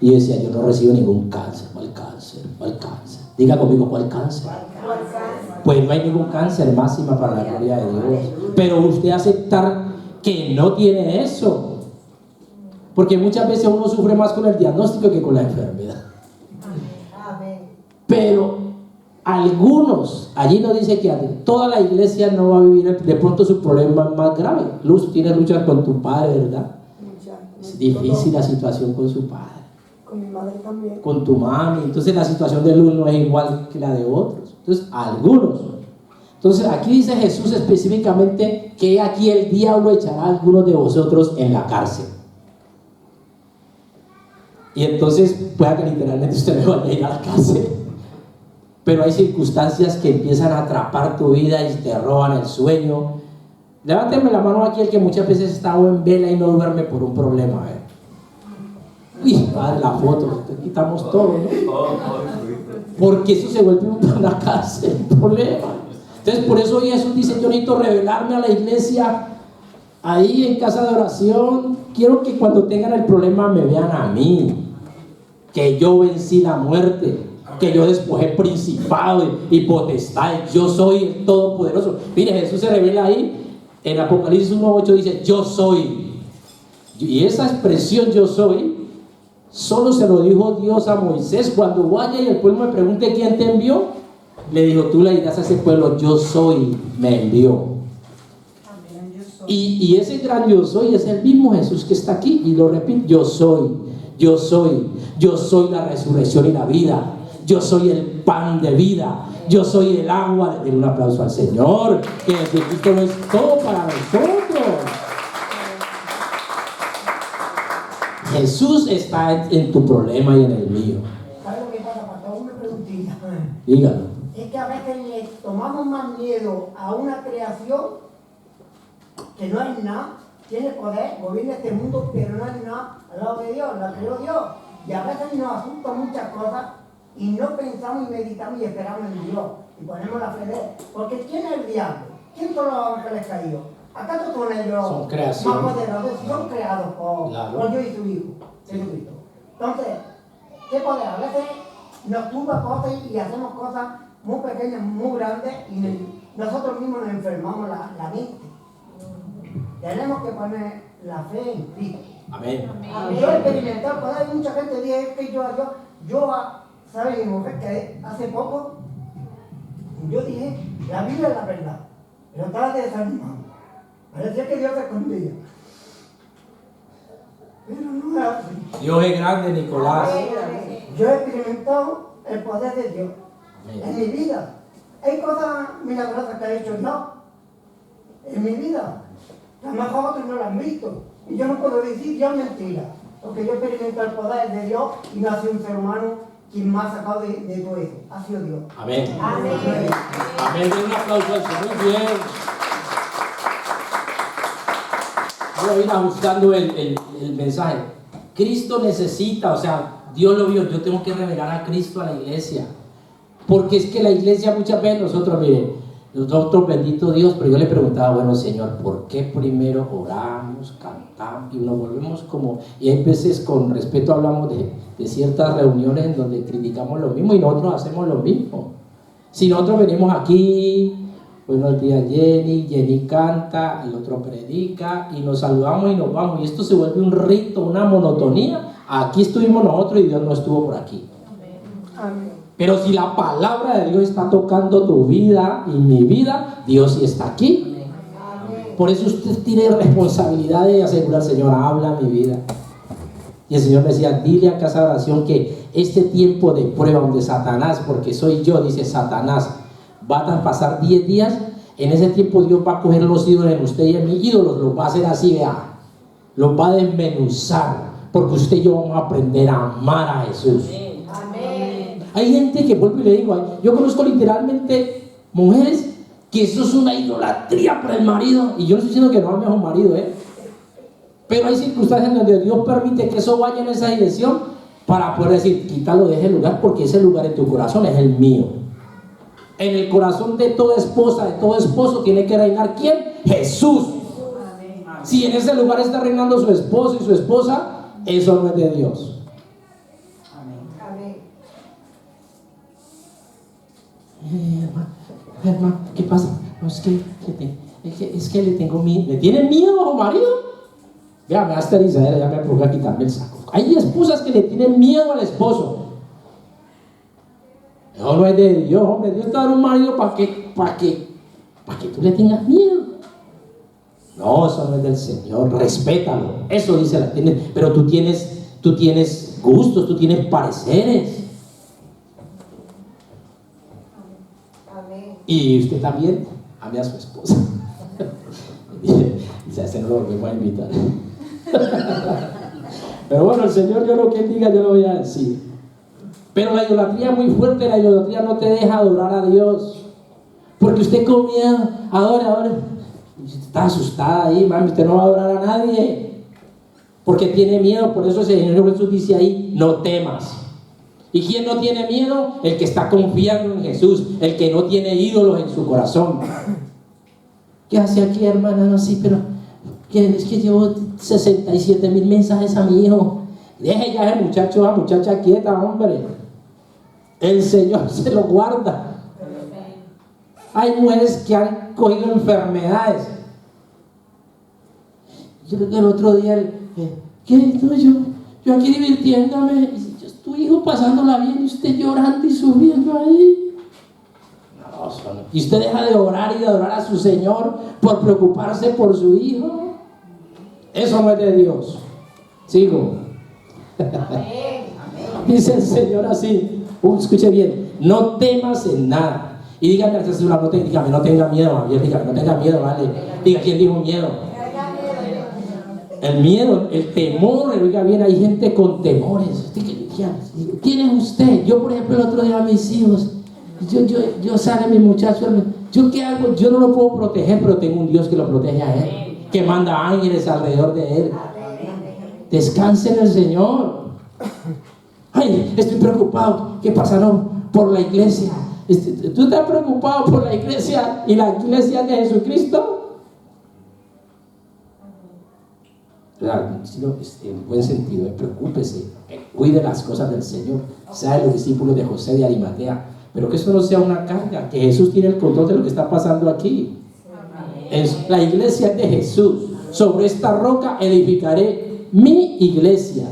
y yo decía, yo no recibo ningún cáncer. ¿Cuál cáncer? ¿Cuál cáncer? Diga conmigo, ¿cuál cáncer? Pues no hay ningún cáncer, Máxima, para la gloria de Dios. Pero usted aceptar que no tiene eso, porque muchas veces uno sufre más con el diagnóstico que con la enfermedad. Pero algunos, allí nos dice que toda la iglesia no va a vivir de pronto su problema más grave. Luz, tienes luchas con tu padre, ¿verdad? Es difícil la situación con su padre. Con mi madre también. Con tu mami. Entonces la situación de Luz no es igual que la de otros. Entonces, algunos. Entonces aquí dice Jesús específicamente que aquí el diablo echará a algunos de vosotros en la cárcel. Y entonces pueda que literalmente usted me vaya a ir a la cárcel. Pero hay circunstancias que empiezan a atrapar tu vida y te roban el sueño. Levánteme la mano aquí el que muchas veces está en vela y no duerme por un problema. Uy, padre, la foto, te quitamos todo, ¿no? Porque eso se vuelve una cárcel, un problema. Entonces por eso hoy Jesús dice, yo necesito revelarme a la iglesia ahí en casa de oración. Quiero que cuando tengan el problema me vean a mí, que yo vencí la muerte, que yo despojé principado y potestades, yo soy el todopoderoso. Mire, Jesús se revela ahí en Apocalipsis 1:8, dice yo soy, y esa expresión yo soy solo se lo dijo Dios a Moisés. Cuando vaya y el pueblo me pregunte quién te envió, le dijo, tú le dirás a ese pueblo, yo soy, me envió. Y ese gran yo soy es el mismo Jesús que está aquí, y lo repito, yo soy, yo soy, yo soy la resurrección y la vida, yo soy el pan de vida, yo soy el agua. Denle un aplauso al Señor, que Jesucristo no es todo para nosotros. Jesús está en tu problema y en el mío. ¿Sabes lo que pasa, pastor? Una preguntita. Dígalo. Es que a veces le tomamos más miedo a una creación que no es nada, tiene poder, gobierna este mundo, pero no es nada al lado de Dios, la creó Dios. Y a veces nos asustan muchas cosas y no pensamos y meditamos y esperamos en Dios y ponemos la fe de Él. Porque ¿quién es el diablo? ¿Quién son los ángeles caídos? ¿Acaso son ellos Son creación. más poderosos? Son creados por Dios y su Hijo, Jesucristo. Entonces, ¿qué poder? A veces nos tumba cosas y hacemos cosas muy pequeñas, muy grandes, y nosotros mismos nos enfermamos la mente. Tenemos que poner la fe en Cristo. Amén. Yo he experimentado, pues hay mucha gente que dice que yo ¿sabe mi mujer que hace poco? Yo dije, la Biblia es la verdad, pero estaba desanimado. Parecía que Dios se escondía. Pero no es así. Dios es grande, Nicolás. Yo he experimentado el poder de Dios en mi vida. Hay cosas milagrosas que ha hecho Dios en mi vida. A lo mejor otros no lo han visto. Y yo no puedo decir Dios mentira. Porque yo experimento el poder de Dios y no ha sido un ser humano quien me ha sacado de todo eso. Ha sido Dios. Amén. Amén. Amén. Den un aplauso al Señor. Muy bien. Voy a ir ajustando el mensaje. Cristo necesita, o sea, Dios lo vio. Yo tengo que revelar a Cristo a la iglesia. Porque es que la iglesia muchas veces nosotros, miren, nosotros, bendito Dios, pero yo le preguntaba, bueno, Señor, ¿por qué primero oramos, cantamos y nos volvemos como... Y hay veces con respeto hablamos de ciertas reuniones en donde criticamos lo mismo y nosotros hacemos lo mismo. Si nosotros venimos aquí, buenos días Jenny canta, el otro predica y nos saludamos y nos vamos. Y esto se vuelve un rito, una monotonía. Aquí estuvimos nosotros y Dios no estuvo por aquí. Amén. Pero si la palabra de Dios está tocando tu vida y mi vida, Dios sí está aquí. Amén. Por eso usted tiene responsabilidad de asegurar, Señor, habla mi vida. Y el Señor me decía, dile a Casa de Oración que este tiempo de prueba donde Satanás, porque soy yo, dice Satanás, va a pasar 10 días. En ese tiempo Dios va a coger los ídolos en usted y en mis ídolos, los va a hacer así, vea, los va a desmenuzar, porque usted y yo vamos a aprender a amar a Jesús. Amén. Hay gente que, vuelvo y le digo, yo conozco literalmente mujeres que eso es una idolatría para el marido, y yo no estoy diciendo que no ame a un marido, pero hay circunstancias donde Dios permite que eso vaya en esa dirección para poder decir, quítalo de ese lugar, porque ese lugar en tu corazón es el mío. En el corazón de toda esposa, de todo esposo, tiene que reinar ¿quién? Jesús. Si en ese lugar está reinando su esposo y su esposa, eso no es de Dios. Amén. Hermano, ¿qué pasa? No, es que le tengo miedo. ¿Le tiene miedo a su marido? Vea, me hace Isaías, ya me pongo a quitarme el saco. Hay esposas que le tienen miedo al esposo. Eso no es de Dios, hombre. Dios te da un marido para que tú le tengas miedo. No, eso no es del Señor. Respétalo. Eso dice la tiene. Pero tú tienes gustos, tú tienes pareceres. Amén. Y usted también ame a su esposa. Dice, ese no lo volvemos a invitar. Pero bueno, el Señor, yo lo que diga, yo lo voy a decir. Pero la idolatría es muy fuerte. La idolatría no te deja adorar a Dios, porque usted con miedo adora. Usted está asustada ahí, mami. Usted no va a adorar a nadie porque tiene miedo. Por eso el Señor Jesús dice ahí, no temas. ¿Y quién no tiene miedo? El que está confiando en Jesús, el que no tiene ídolos en su corazón. ¿Qué hace aquí, hermana? No, sí, pero es que llevo 67,000 mensajes a mi hijo. Deje ya ese muchacho, a muchacha quieta, hombre. El Señor se lo guarda. Hay mujeres que han cogido enfermedades. Yo el otro día, ¿qué? No, yo aquí divirtiéndome, tu hijo pasándola bien y usted llorando y sufriendo ahí. No, y usted deja de orar y de adorar a su Señor por preocuparse por su hijo. Eso no es de Dios. Sigo. Dice el Señor así, escuche bien, no temas en nada. Y dígame al celular, dígame, no tenga miedo, Javier, dígame, no tenga miedo, vale. Diga, ¿quién dijo miedo? El miedo, el temor, oiga bien, hay gente con temores. ¿Quién es usted? Yo, por ejemplo, el otro día a mis hijos, yo sale mi muchacho, ¿yo qué hago? Yo no lo puedo proteger, pero tengo un Dios que lo protege a él, que manda ángeles alrededor de él. Descanse en el Señor. Ay, estoy preocupado. ¿Qué pasa? No, por la iglesia. ¿Tú estás preocupado por la iglesia y la iglesia de Jesucristo? En buen sentido, preocúpese, cuide las cosas del Señor, sea de los discípulos de José de Arimatea, pero que eso no sea una carga, que Jesús tiene el control de lo que está pasando aquí. La iglesia es de Jesús. Sobre esta roca edificaré mi iglesia.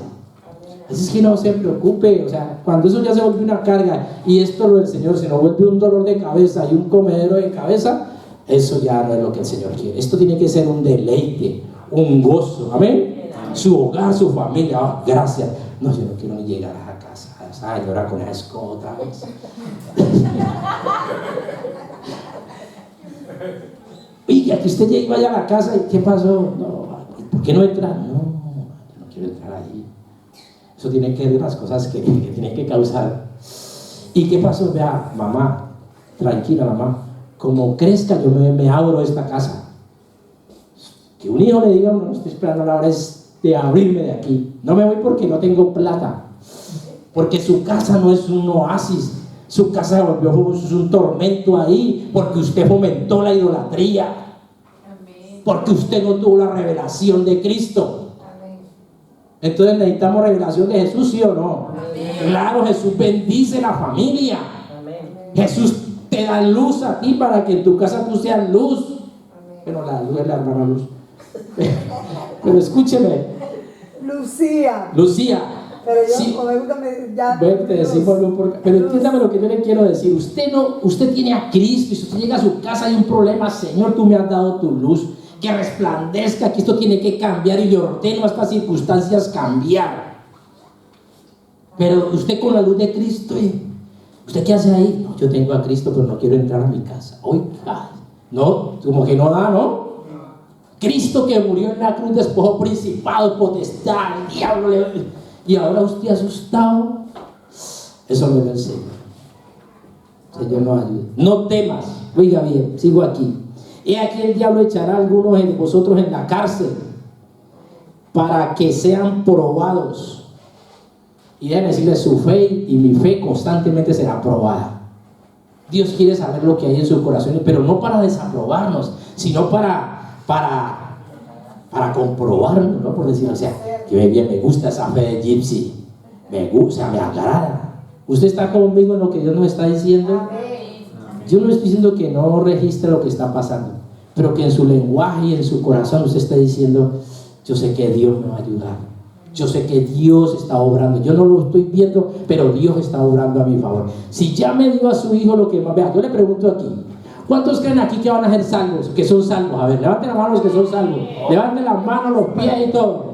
Así es que no se preocupe, o sea, cuando eso ya se vuelve una carga y esto lo del Señor se nos vuelve un dolor de cabeza y un comedero de cabeza, eso ya no es lo que el Señor quiere. Esto tiene que ser un deleite, un gozo, amén. Su hogar, su familia, oh, gracias. No, yo no quiero ni llegar a la casa, a llorar con esa escota. Oiga, que usted llegue y vaya a la casa y ¿qué pasó? No, ¿por qué no entra? No, yo no quiero entrar ahí. Eso tiene que ver las cosas que tienen que causar. ¿Y qué pasó? Vea, mamá, tranquila mamá, como crezca yo me abro esta casa. Que un hijo le diga, no estoy esperando, la hora es de abrirme de aquí. No me voy porque no tengo plata. Porque su casa no es un oasis. Su casa se volvió un tormento ahí. Porque usted fomentó la idolatría. Porque usted no tuvo la revelación de Cristo. Entonces necesitamos revelación de Jesús, ¿sí o no? Claro, Jesús bendice la familia. Jesús te da luz a ti para que en tu casa tú seas luz. Pero la luz es la hermana Luz. Pero escúcheme, Lucía. Pero yo, Sí. como me gusta, ya. Bueno, te decimos pero entiéndame lo que yo le quiero decir. Usted tiene a Cristo y si usted llega a su casa y hay un problema, Señor, tú me has dado tu luz, que resplandezca, que esto tiene que cambiar y le ordeno a estas circunstancias cambiar. Pero usted con la luz de Cristo, ¿usted qué hace ahí? No, yo tengo a Cristo, pero no quiero entrar a mi casa. Oiga, no, como que no da, ¿no? Cristo que murió en la cruz despojó principados, potestad, el diablo y ahora usted asustado. Eso no es el Señor. Señor nos ayude. No temas, oiga bien, sigo aquí. He aquí el diablo echará a algunos de vosotros en la cárcel para que sean probados. Y deben decirle, su fe y mi fe constantemente será probada. Dios quiere saber lo que hay en sus corazones, pero no para desaprobarnos, sino para comprobarnos, ¿no? Por decir, o sea, que bien me gusta esa fe de Gypsy, me gusta, me agrada. ¿Usted está conmigo en lo que Dios nos está diciendo? Yo no estoy diciendo que no registre lo que está pasando, pero que en su lenguaje y en su corazón usted está diciendo, yo sé que Dios me va a ayudar. Yo sé que Dios está obrando. Yo no lo estoy viendo, pero Dios está obrando a mi favor. Si ya me dio a su hijo lo que más... Vea, yo le pregunto aquí, ¿cuántos creen aquí que van a ser salvos? Que son salvos. A ver, levanten la mano los que son salvos. Levanten las manos, los pies y todo.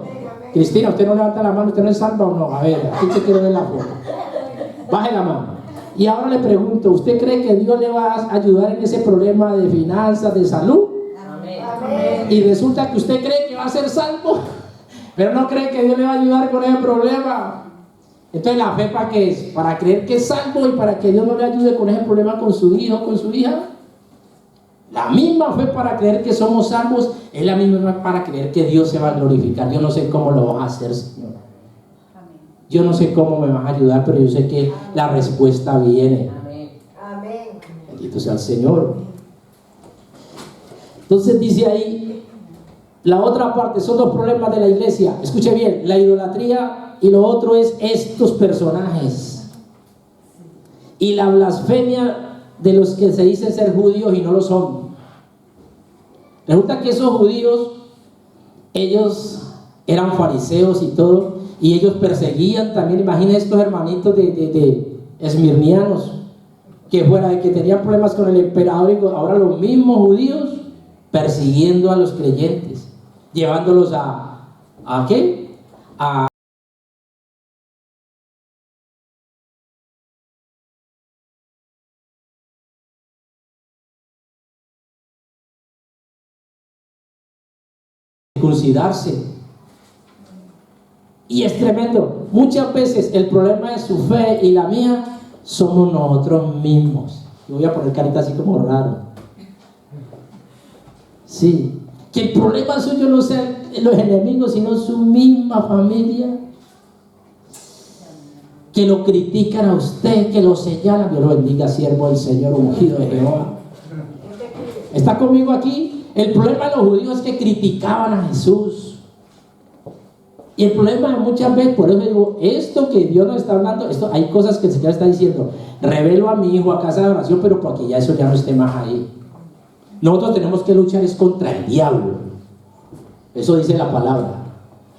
Cristina, ¿usted no levanta la mano? ¿Usted no es salva o no? A ver, aquí te quiero ver la foto. Baje la mano. Y ahora le pregunto, ¿usted cree que Dios le va a ayudar en ese problema de finanzas, de salud? Amén. Y resulta que usted cree que va a ser salvo, pero no cree que Dios le va a ayudar con ese problema. Entonces, ¿la fe para qué es? Para creer que es salvo y para que Dios no le ayude con ese problema con su hijo o con su hija. La misma fe para creer que somos salvos es la misma fe para creer que Dios se va a glorificar. Yo no sé cómo lo vas a hacer, Señor. Yo no sé cómo me vas a ayudar, pero yo sé que la respuesta viene. Amén. Bendito sea el Señor. Entonces dice ahí, la otra parte son los problemas de la iglesia. Escuche bien, la idolatría y lo otro es estos personajes. Y la blasfemia de los que se dicen ser judíos y no lo son. Resulta que esos judíos, ellos eran fariseos y todo, y ellos perseguían también, imaginen estos hermanitos de esmirnianos, que fuera de que tenían problemas con el emperador, y ahora los mismos judíos persiguiendo a los creyentes, llevándolos ¿a qué? A circuncidarse. Y es tremendo. Muchas veces el problema de su fe y la mía somos nosotros mismos. Yo voy a poner carita así como raro. Sí. Que el problema suyo no sea los enemigos, sino su misma familia. Que lo critican a usted, que lo señalan. Dios lo bendiga, siervo del Señor, ungido de Jehová. ¿Está conmigo aquí? El problema de los judíos es que criticaban a Jesús. Y el problema de muchas veces, por eso digo, esto que Dios nos está hablando, hay cosas que el Señor está diciendo, revelo a mi hijo a casa de oración, pero para que ya eso ya no esté más ahí. Nosotros tenemos que luchar es contra el diablo. Eso dice la palabra.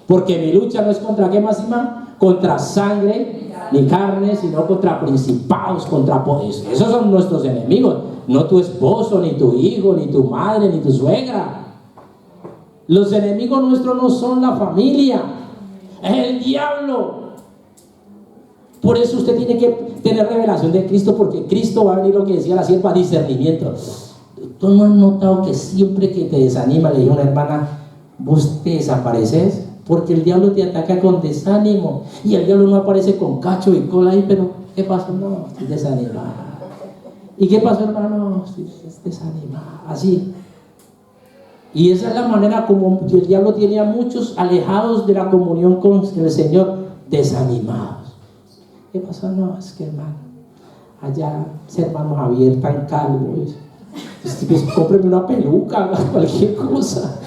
Porque mi lucha no es contra qué más y más, contra sangre ni carne, sino contra principados, contra poderes. Esos son nuestros enemigos, no tu esposo, ni tu hijo, ni tu madre, ni tu suegra. Los enemigos nuestros no son la familia, es el diablo. Por eso usted tiene que tener revelación de Cristo, porque Cristo va a venir, lo que decía la sierva, discernimiento. ¿Tú no has notado que siempre que te desanima, le dijo una hermana, vos te desapareces? Porque el diablo te ataca con desánimo, y el diablo no aparece con cacho y cola ahí, pero ¿qué pasó? No, estoy desanimado. ¿Y qué pasó, hermano? No, estoy desanimado, así. Y esa es la manera como el diablo tiene a muchos alejados de la comunión con el Señor, desanimados. ¿Qué pasó? No, es que hermano, allá ese hermano Javier tan calvo, pues, cómpreme una peluca, cualquier cosa.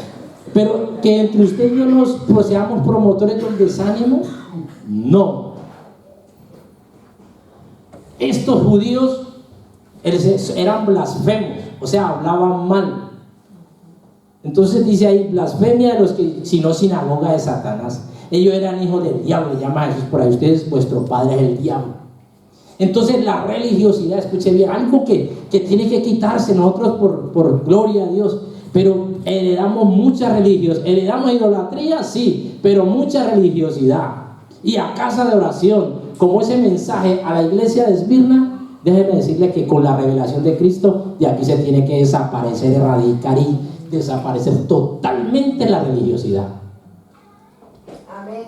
Pero que entre usted y yo nos seamos promotores del desánimo, no. Estos judíos eran blasfemos, o sea, hablaban mal. Entonces dice ahí, blasfemia de los que, sino sinagoga de Satanás. ellos eran hijos del diablo, le llama a Jesús por ahí, ustedes, vuestro padre es el diablo. Entonces la religiosidad, escuche bien, algo que tiene que quitarse nosotros por gloria a Dios, pero heredamos mucha religiosidad, heredamos idolatría, sí, pero mucha religiosidad. Y a casa de oración, como ese mensaje a la iglesia de Esmirna, déjeme decirle que con la revelación de Cristo, de aquí se tiene que desaparecer, erradicar y desaparecer totalmente la religiosidad. Amén.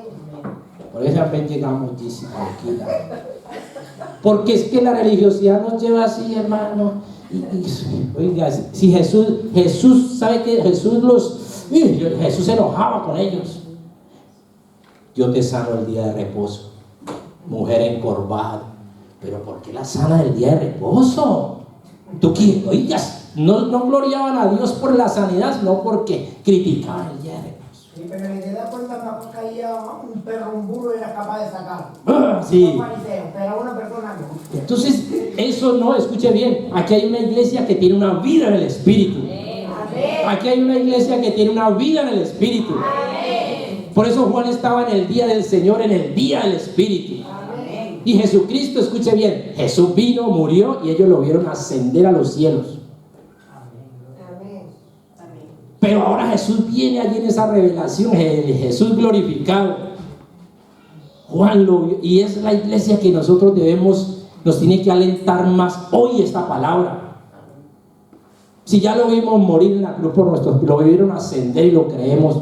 Por eso amén llegamos muchísimo aquí. Porque es que la religiosidad nos lleva así, hermano. Oiga, si Jesús sabe que Jesús se enojaba con ellos. Yo te sano el día de reposo, mujer encorvada. Pero ¿por qué la sana el día de reposo? ¿Tú qué? Oigas, no gloriaban a Dios por la sanidad, sino porque criticaban el día de reposo. Sí, pero ni te das cuenta, mejor caía un perro, un burro y era capaz de sacarlo. Sí. Un fariseo, pero una persona no. Entonces, eso no, escuche bien, aquí hay una iglesia que tiene una vida en el Espíritu. Aquí hay una iglesia que tiene una vida en el Espíritu. Por eso Juan estaba en el día del Señor, en el día del Espíritu. Y Jesucristo, escuche bien, Jesús vino, murió y ellos lo vieron ascender a los cielos. Pero ahora Jesús viene allí en esa revelación, Jesús glorificado. Juan lo vio, y es la iglesia que nosotros nos tiene que alentar más hoy esta palabra. Si ya lo vimos morir en la cruz por nosotros, lo vieron ascender y lo creemos,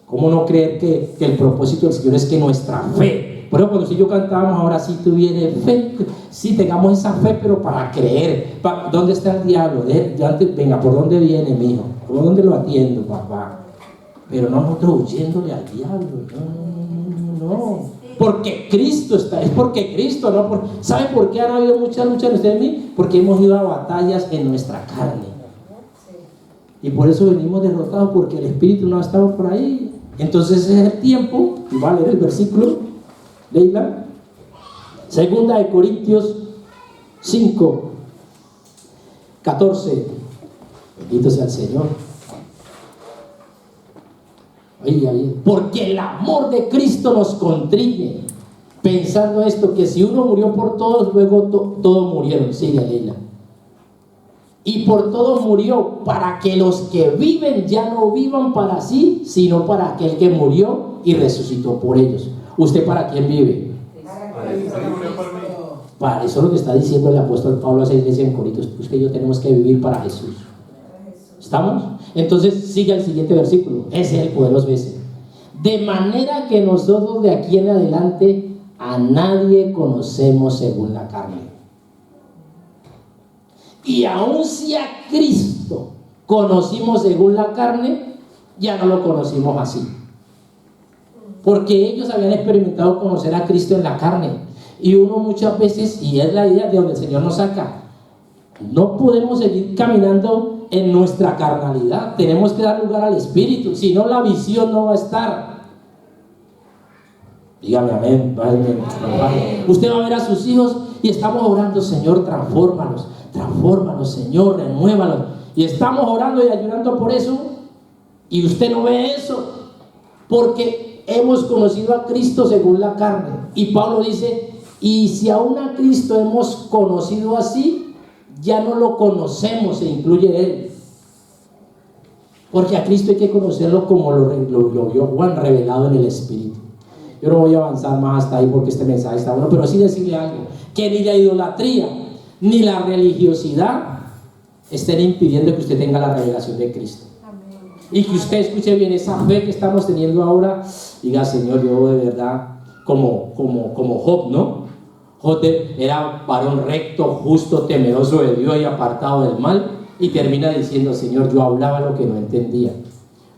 ¿cómo no creer que el propósito del Señor es que nuestra fe? Por ejemplo, cuando si yo cantábamos, ahora sí tuviera fe, sí tengamos esa fe, pero para creer. ¿Dónde está el diablo? Venga, ¿por dónde viene, mijo? ¿Por dónde lo atiendo, papá? Pero no nosotros huyéndole al diablo, no. Porque Cristo está, es porque Cristo, no. ¿Sabe por qué han habido muchas luchas en usted y mí? Porque hemos ido a batallas en nuestra carne. Y por eso venimos derrotados, porque el Espíritu no ha estado por ahí. Entonces es el tiempo, y va a leer el versículo, Leila, 2 Corintios 5, 14. Bendito sea el Señor. Oiga bien, porque el amor de Cristo nos contriñe, pensando esto, que si uno murió por todos, luego todos murieron. Sigue, Leila. Y por todos murió, para que los que viven ya no vivan para sí, sino para aquel que murió y resucitó por ellos. ¿Usted para quién vive? Para eso es lo que está diciendo el apóstol Pablo a esa iglesia en Corinto. Usted y yo tenemos que vivir para Jesús. ¿Estamos? Entonces sigue el siguiente versículo. Ese es el poderoso ese. De manera que nosotros de aquí en adelante a nadie conocemos según la carne. Y aun si a Cristo conocimos según la carne, ya no lo conocimos así. Porque ellos habían experimentado conocer a Cristo en la carne. Y uno muchas veces, y es la idea de donde el Señor nos saca, no podemos seguir caminando en nuestra carnalidad. Tenemos que dar lugar al Espíritu, si no la visión no va a estar. Dígame amén. Usted va a ver a sus hijos y estamos orando, Señor, transfórmalos, Señor, renuévalos. Y estamos orando y ayunando por eso, y usted no ve eso, porque hemos conocido a Cristo según la carne. Y Pablo dice, y si aún a Cristo hemos conocido así, ya no lo conocemos, se incluye Él. Porque a Cristo hay que conocerlo como lo vio Juan, revelado en el Espíritu. Yo no voy a avanzar más hasta ahí porque este mensaje está bueno, pero sí decirle algo, que ni la idolatría, ni la religiosidad estén impidiendo que usted tenga la revelación de Cristo. Y que usted escuche bien esa fe que estamos teniendo ahora. Diga, Señor, yo de verdad, como Job, ¿no? Job era varón recto, justo, temeroso de Dios y apartado del mal. Y termina diciendo, Señor, yo hablaba lo que no entendía.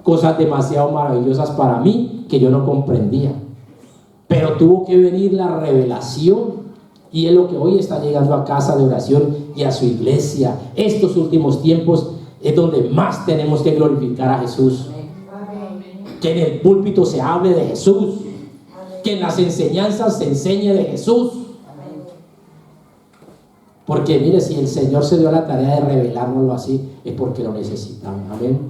Cosas demasiado maravillosas para mí que yo no comprendía. Pero tuvo que venir la revelación. Y es lo que hoy está llegando a casa de oración y a su iglesia. Estos últimos tiempos es donde más tenemos que glorificar a Jesús. Que en el púlpito se hable de Jesús, que en las enseñanzas se enseñe de Jesús. Porque mire, si el Señor se dio la tarea de revelárnoslo así, es porque lo necesitamos. Amén.